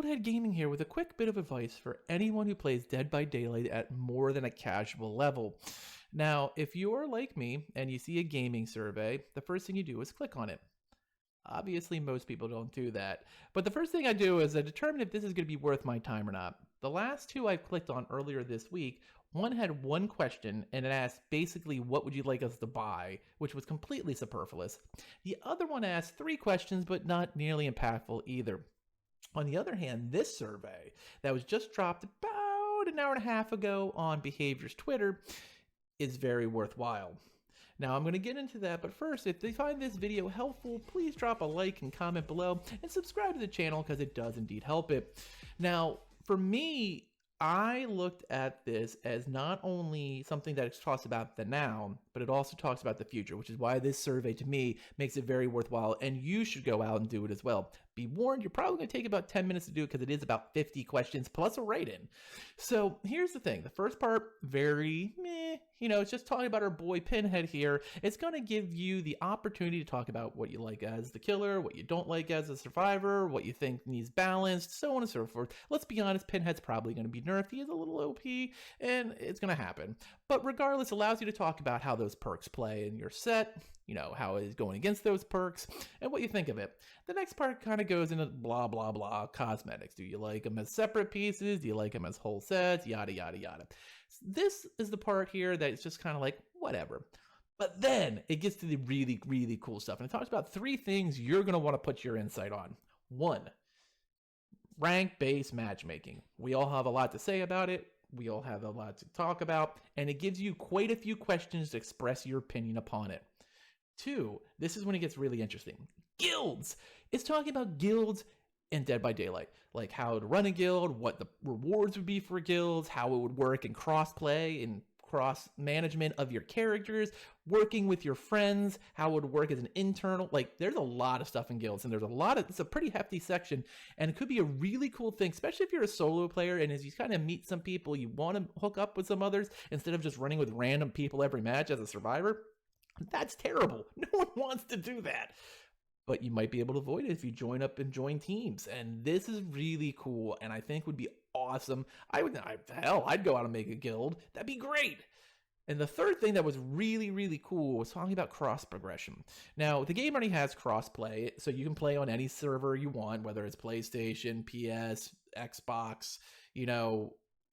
Pinhead Gaming here with a quick bit of advice for anyone who plays Dead by Daylight at more than a casual level. Now, if you're like me and you see a gaming survey, the first thing you do is click on it. Obviously, most people don't do that. But the first thing I do is I determine if this is going to be worth my time or not. The last two I clicked on earlier this week, one had one question and it asked basically what would you like us to buy, which was completely superfluous. The other one asked three questions, but not nearly impactful either. On the other hand, this survey that was just dropped about an hour and a half ago on Behavior's Twitter is very worthwhile. Now, I'm going to get into that, but first, if you find this video helpful, please drop a like and comment below, and subscribe to the channel because it does indeed help it. Now, for me, I looked at this as not only something that talks about the now, but it also talks about the future, which is why this survey to me makes it very worthwhile, and you should go out and do it as well. Be warned, you're probably going to take about 10 minutes to do it because it is about 50 questions plus a write-in. So here's the thing. The first part, very meh, it's just talking about our boy Pinhead here. It's going to give you the opportunity to talk about what you like as the killer, what you don't like as a survivor, what you think needs balanced, so on and so forth. Let's be honest, Pinhead's probably going to be nerfed. He is a little OP, and it's going to happen. But regardless, it allows you to talk about how those perks play in your set, how it is going against those perks, and what you think of it. The next part kind of goes into blah, blah, blah, cosmetics. Do you like them as separate pieces? Do you like them as whole sets? Yada, yada, yada. This is the part here that it's just kind of like, whatever. But then it gets to the really, really cool stuff. And it talks about three things you're going to want to put your insight on. One, rank-based matchmaking. We all have a lot to say about it. We all have a lot to talk about. And it gives you quite a few questions to express your opinion upon it. Two, this is when it gets really interesting. Guilds. It's talking about guilds in Dead by Daylight, like how to run a guild, what the rewards would be for guilds, how it would work in cross-play and cross-management of your characters, working with your friends, how it would work as an internal, there's a lot of stuff in guilds, and it's a pretty hefty section, and it could be a really cool thing, especially if you're a solo player, and as you kind of meet some people, you want to hook up with some others, instead of just running with random people every match as a survivor. That's terrible. No one wants to do that. But you might be able to avoid it if you join up and join teams. And this is really cool, and I think would be awesome. I'd go out and make a guild. That'd be great. And the third thing that was really, really cool was talking about cross progression. Now, the game already has cross play, so you can play on any server you want, whether it's PlayStation, PS, Xbox,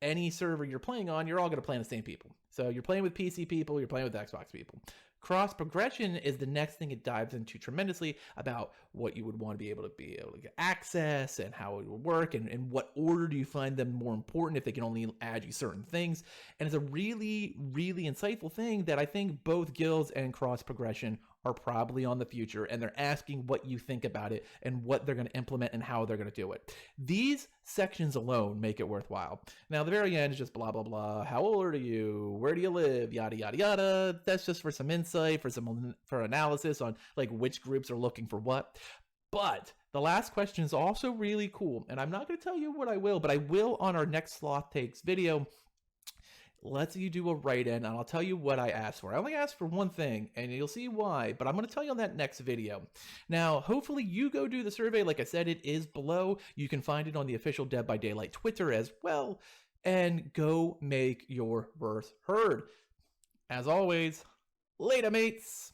any server you're playing on, you're all going to play on the same people. So you're playing with PC people, you're playing with Xbox people. Cross progression is the next thing it dives into tremendously about what you would want to be able to get access and how it would work and in what order do you find them more important if they can only add you certain things. And it's a really, really insightful thing that I think both guilds and cross progression are probably on the future, and they're asking what you think about it and what they're going to implement and how they're going to do it. These sections alone make it worthwhile. Now, the very end is just blah, blah, blah. How old are you? Where do you live? Yada, yada, yada. That's just for some insight, for analysis on which groups are looking for what. But the last question is also really cool, and I'm not going to tell you what I will, but I will on our next Sloth Takes video. Lets you do a write-in, and I'll tell you what I asked for. I only asked for one thing, and you'll see why, but I'm going to tell you on that next video. Now, hopefully you go do the survey. Like I said, it is below. You can find it on the official Dead by Daylight Twitter as well, and go make your voice heard. As always, later, mates!